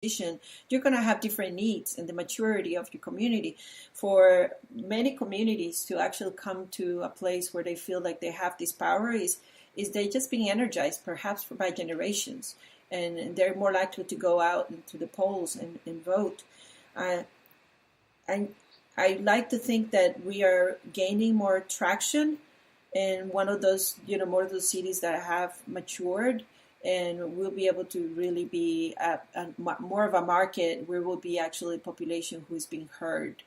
you're going to have different needs and the maturity of your community. For many communities to actually come to a place where they feel like they have this power is they just being energized perhaps by generations, and they're more likely to go out into the polls and vote. I, I like to think that we are gaining more traction in one of those, more of those cities that have matured, and we'll be able to really be more of a market where will be actually a population who is being heard.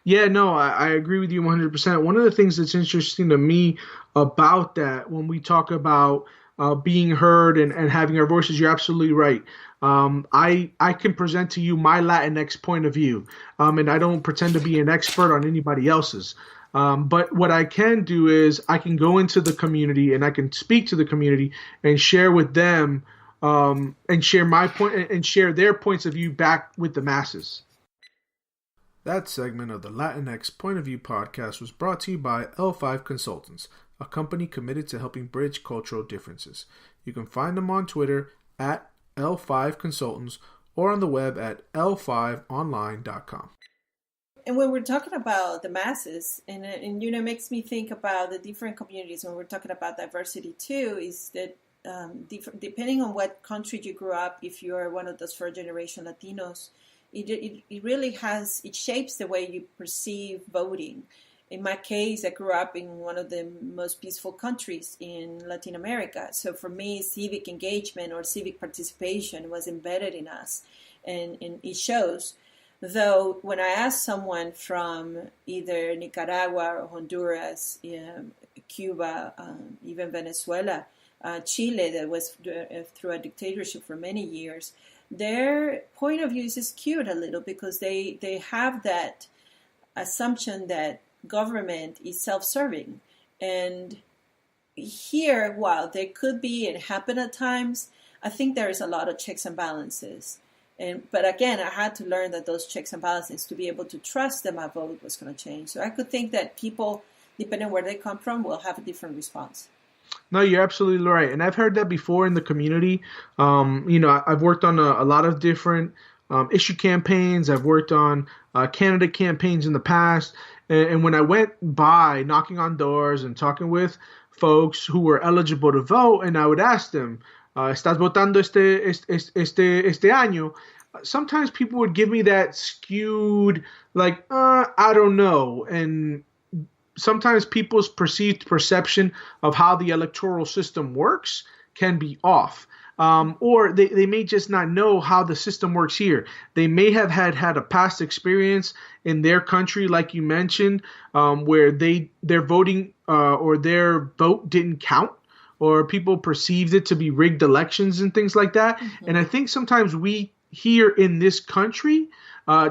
Yeah, no, I agree with you 100%. One of the things that's interesting to me about that, when we talk about being heard and having our voices, you're absolutely right. I can present to you my Latinx point of view, and I don't pretend to be an expert on anybody else's. But what I can do is I can go into the community and I can speak to the community and share with them, and share my point and share their points of view back with the masses. That segment of the Latinx Point of View podcast was brought to you by L5 Consultants, a company committed to helping bridge cultural differences. You can find them on Twitter at L5 Consultants or on the web at l5online.com. And when we're talking about the masses, and it makes me think about the different communities when we're talking about diversity too, is that depending on what country you grew up, if you're one of those first generation Latinos, it really it shapes the way you perceive voting. In my case, I grew up in one of the most peaceful countries in Latin America. So for me, civic engagement or civic participation was embedded in us, and it shows. Though when I ask someone from either Nicaragua or Honduras, Cuba, even Venezuela, Chile, that was through a dictatorship for many years, their point of view is skewed a little because they have that assumption that government is self-serving. And here, while there could be, it happen at times, I think there is a lot of checks and balances. But again, I had to learn that those checks and balances to be able to trust that my vote was going to change. So I could think that people, depending on where they come from, will have a different response. No, you're absolutely right. And I've heard that before in the community. I've worked on a lot of different issue campaigns. I've worked on candidate campaigns in the past. And when I went by knocking on doors and talking with folks who were eligible to vote, and I would ask them, ¿estás votando este año? Sometimes people would give me that skewed, like, I don't know. And sometimes people's perceived perception of how the electoral system works can be off. Or they may just not know how the system works here. They may have had a past experience in their country, like you mentioned, where their voting or their vote didn't count, or people perceived it to be rigged elections and things like that. Mm-hmm. And I think sometimes we here in this country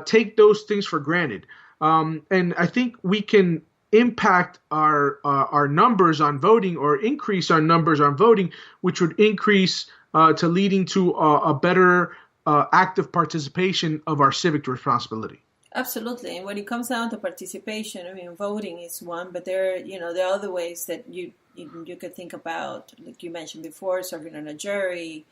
take those things for granted. And I think we can impact our numbers on voting or increase our numbers on voting, which would increase to leading to a better active participation of our civic responsibility. Absolutely. And when it comes down to participation, I mean, voting is one, but there are other ways that you could think about, like you mentioned before, serving on a jury,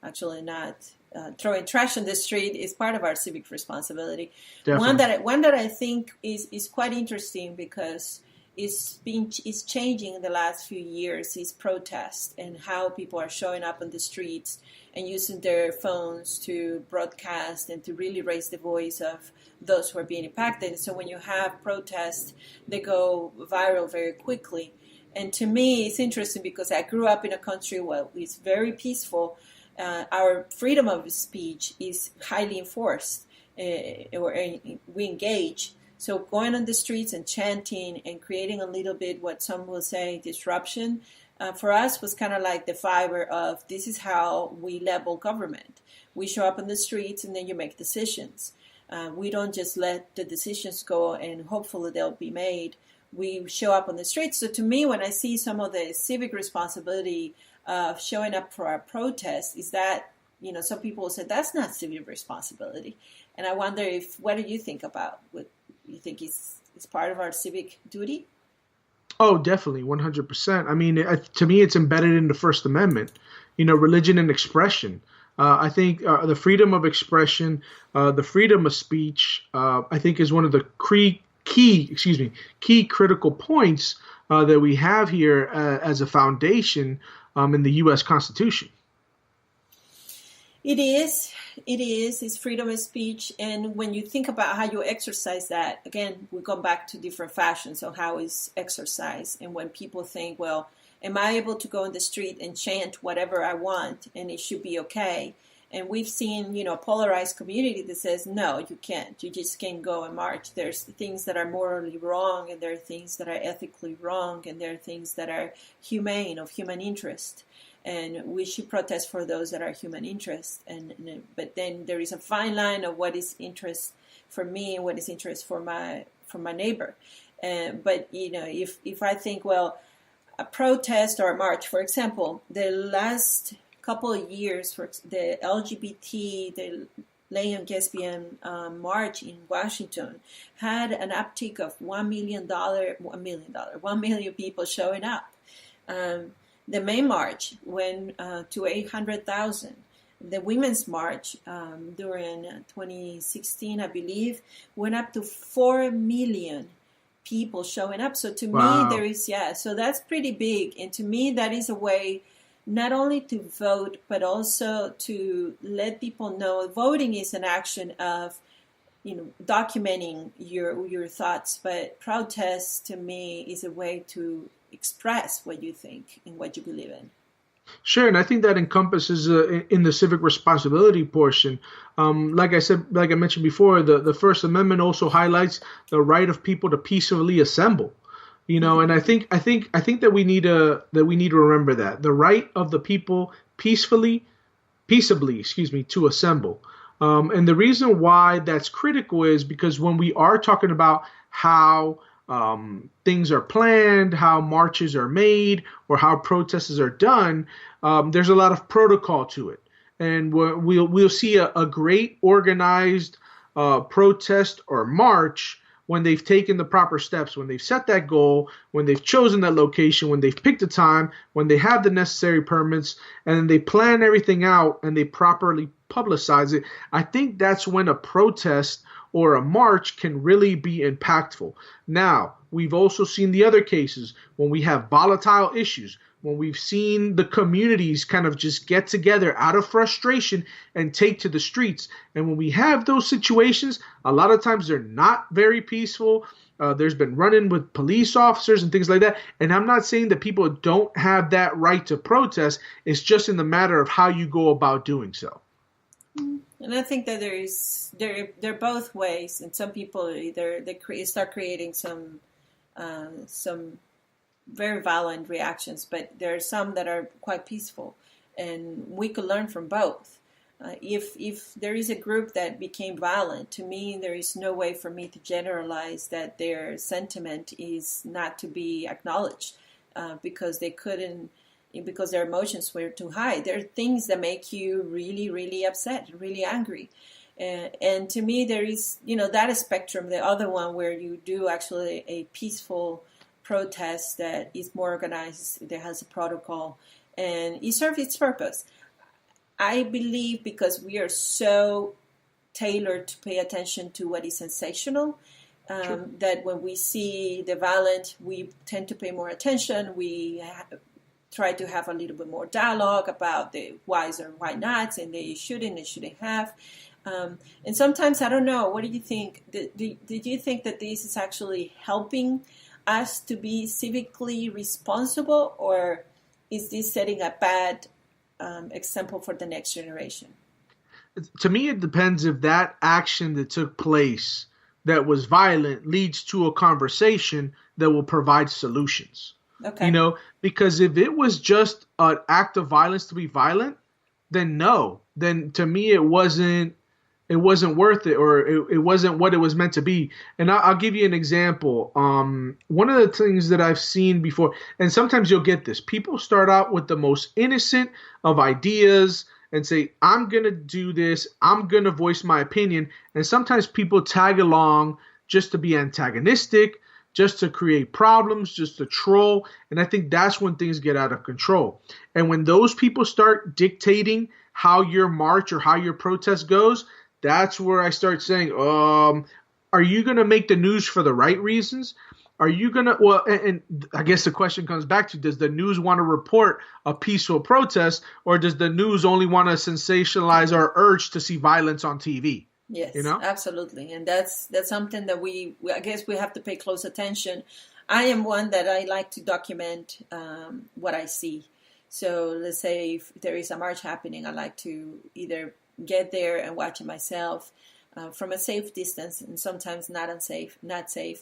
actually not throwing trash in the street is part of our civic responsibility. Definitely. One that I think is quite interesting because it's changing in the last few years is protest and how people are showing up on the streets and using their phones to broadcast and to really raise the voice of those who are being impacted. So when you have protests, they go viral very quickly. And to me, it's interesting because I grew up in a country where it's very peaceful. Our freedom of speech is highly enforced, or we engage. So going on the streets and chanting and creating a little bit what some will say disruption, for us was kind of like the fiber of this is how we level government. We show up on the streets and then you make decisions. We don't just let the decisions go and hopefully they'll be made. We show up on the streets. So to me, when I see some of the civic responsibility of showing up for our protests, is that, some people say that's not civic responsibility. And I wonder what do you think about what you think is part of our civic duty? Oh, definitely, 100%. I mean, to me, it's embedded in the First Amendment, religion and expression. I think the freedom of expression, the freedom of speech, I think is one of the key critical points that we have here as a foundation in the U.S. Constitution. It is. It is. It's freedom of speech. And when you think about how you exercise that, again, we go back to different fashions of how it's exercised. And when people think, well, am I able to go in the street and chant whatever I want and it should be okay? And we've seen, a polarized community that says, no, you can't. You just can't go and march. There's things that are morally wrong, and there are things that are ethically wrong, and there are things that are humane, of human interest. And we should protest for those that are human interest. But then there is a fine line of what is interest for me and what is interest for my neighbor. But if I think, well, a protest or a march, for example, the last couple of years for the LGBT, the lesbian march in Washington had an uptick of $1 million people showing up. The May March went to 800,000. The Women's March during 2016, I believe, went up to 4 million people showing up. So to me, there is, so that's pretty big. And to me, that is a way not only to vote, but also to let people know voting is an action of, documenting your thoughts. But protest, to me, is a way to express what you think and what you believe in. Sure, and I think that encompasses in the civic responsibility portion. Like I mentioned before, the First Amendment also highlights the right of people to peacefully assemble. And I think that we need to remember that the right of the people peaceably, to assemble. And the reason why that's critical is because when we are talking about how things are planned, how marches are made, or how protests are done, there's a lot of protocol to it. And we'll see a great organized protest or march when they've taken the proper steps, when they've set that goal, when they've chosen that location, when they've picked a time, when they have the necessary permits, and they plan everything out and they properly publicize it. I think that's when a protest or a march can really be impactful. Now, we've also seen the other cases when we have volatile issues, when we've seen the communities kind of just get together out of frustration and take to the streets. And when we have those situations, a lot of times they're not very peaceful. There's been run-in with police officers and things like that. And I'm not saying that people don't have that right to protest. It's just in the matter of how you go about doing so. And I think that there are both ways, and some people either they start creating some very violent reactions, but there are some that are quite peaceful, and we could learn from both. If there is a group that became violent, to me, there is no way for me to generalize that their sentiment is not to be acknowledged because their emotions were too high. There are things that make you really, really upset, really angry. And to me, there is, that is spectrum. The other one where you do actually a peaceful protest that is more organized, that has a protocol, and it serves its purpose. I believe because we are so tailored to pay attention to what is sensational, sure, that when we see the violent, we tend to pay more attention. We try to have a little bit more dialogue about the whys or why nots, and they shouldn't and shouldn't have. And sometimes, I don't know, what do you think? Did you think that this is actually helping us to be civically responsible, or is this setting a bad example for the next generation? To me, it depends if that action that took place that was violent leads to a conversation that will provide solutions. Okay. Because if it was just an act of violence to be violent, then no. Then to me, it wasn't worth it, or it wasn't what it was meant to be. And I'll give you an example. One of the things that I've seen before, and sometimes you'll get this, people start out with the most innocent of ideas and say, I'm going to do this, I'm going to voice my opinion. And sometimes people tag along just to be antagonistic, just to create problems, just to troll. And I think that's when things get out of control. And when those people start dictating how your march or how your protest goes, that's where I start saying, are you going to make the news for the right reasons? Are you going to, well, and I guess the question comes back to, does the news want to report a peaceful protest, or does the news only want to sensationalize our urge to see violence on TV? You Yes, know? absolutely, and that's something that I guess we have to pay close attention. I am one that I like to document what I see. So let's say if there is a march happening, I like to either get there and watch it myself from a safe distance, and sometimes not safe,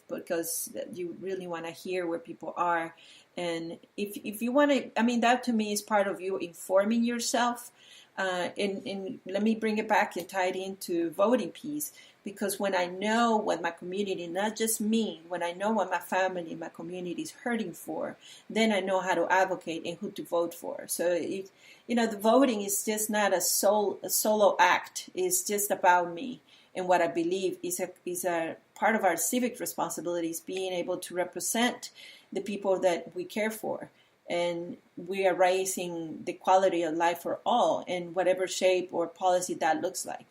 because you really want to hear where people are. And if you want to, I mean, that to me is part of you informing yourself. And let me bring it back and tie it into voting piece, because when I know what my community, not just me, when I know what my family, my community is hurting for, then I know how to advocate and who to vote for. So the voting is just not a solo act. It's just about me and what I believe is a part of our civic responsibilities, being able to represent the people that we care for. And we are raising the quality of life for all in whatever shape or policy that looks like.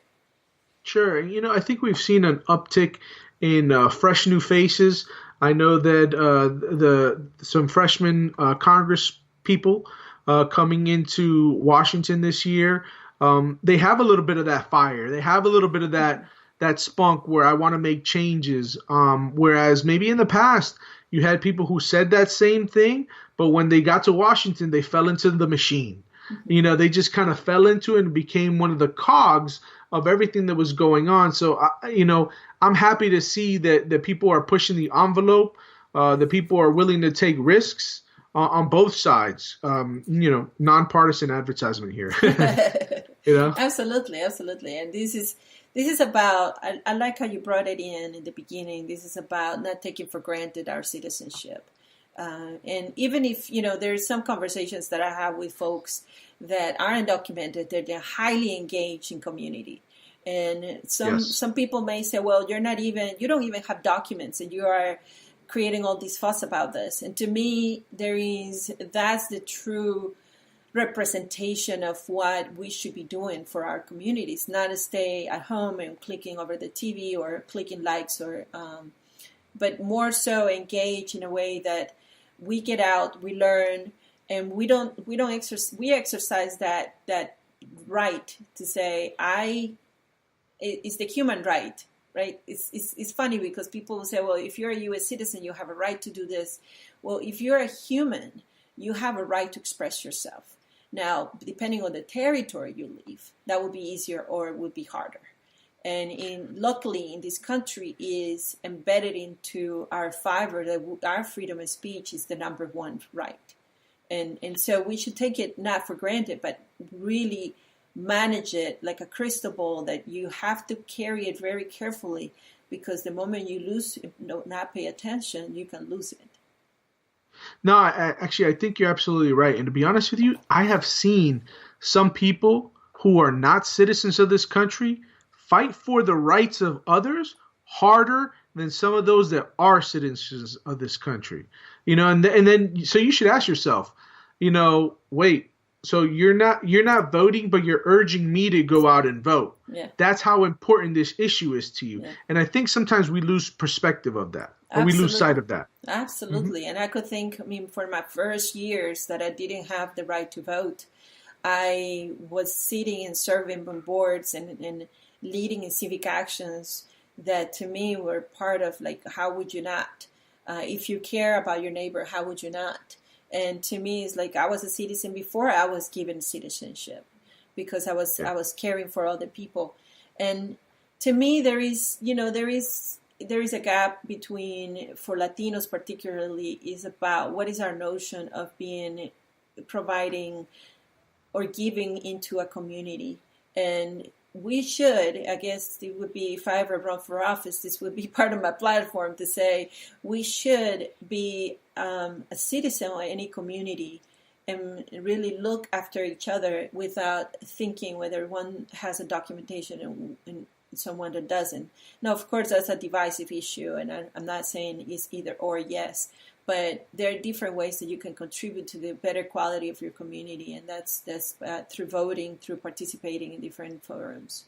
Sure. I think we've seen an uptick in fresh new faces. I know that some freshman Congress people coming into Washington this year, they have a little bit of that fire. They have a little bit of that spunk where I want to make changes. Whereas maybe in the past you had people who said that same thing, but when they got to Washington, they fell into the machine. They just kind of fell into it and became one of the cogs of everything that was going on. So, I'm happy to see that people are pushing the envelope, that people are willing to take risks on both sides. Nonpartisan advertisement here. Absolutely, absolutely. And this is about, I like how you brought it in the beginning. This is about not taking for granted our citizenship. And even if, there's some conversations that I have with folks that are undocumented, they're highly engaged in community. And some people may say, well, you don't even have documents, and you are creating all this fuss about this. And to me, that's the true representation of what we should be doing for our communities, not to stay at home and clicking over the TV or clicking likes, but more so engage in a way that we get out, we learn, and we exercise that right to say, it's the human right. Right? It's funny because people will say, well, if you're a U.S. citizen, you have a right to do this. Well, if you're a human, you have a right to express yourself. Now, depending on the territory you leave, that would be easier or it would be harder. And luckily, in this country is embedded into our fiber that our freedom of speech is the number one right. And so we should take it not for granted, but really manage it like a crystal ball, that you have to carry it very carefully, because the moment you not pay attention, you can lose it. No, I think you're absolutely right. And to be honest with you, I have seen some people who are not citizens of this country fight for the rights of others harder than some of those that are citizens of this country. And then so you should ask yourself, wait, so you're not voting, but you're urging me to go out and vote. Yeah. That's how important this issue is to you. Yeah. And I think sometimes we lose perspective of that, or we lose sight of that. Absolutely. Mm-hmm. And I could think, for my first years that I didn't have the right to vote, I was sitting and serving on boards and leading in civic actions that to me were part of, like, how would you not? If you care about your neighbor, how would you not? And to me, it's like I was a citizen before I was given citizenship, because I was caring for other people. And to me, there is a gap between, for Latinos particularly, is about what is our notion of providing or giving into a community. And we should, I guess it would be, if I ever run for office, this would be part of my platform to say we should be a citizen of any community and really look after each other without thinking whether one has a documentation and someone that doesn't. Now, of course, that's a divisive issue, and I'm not saying it's either or, yes, but there are different ways that you can contribute to the better quality of your community, and that's through voting, through participating in different forums.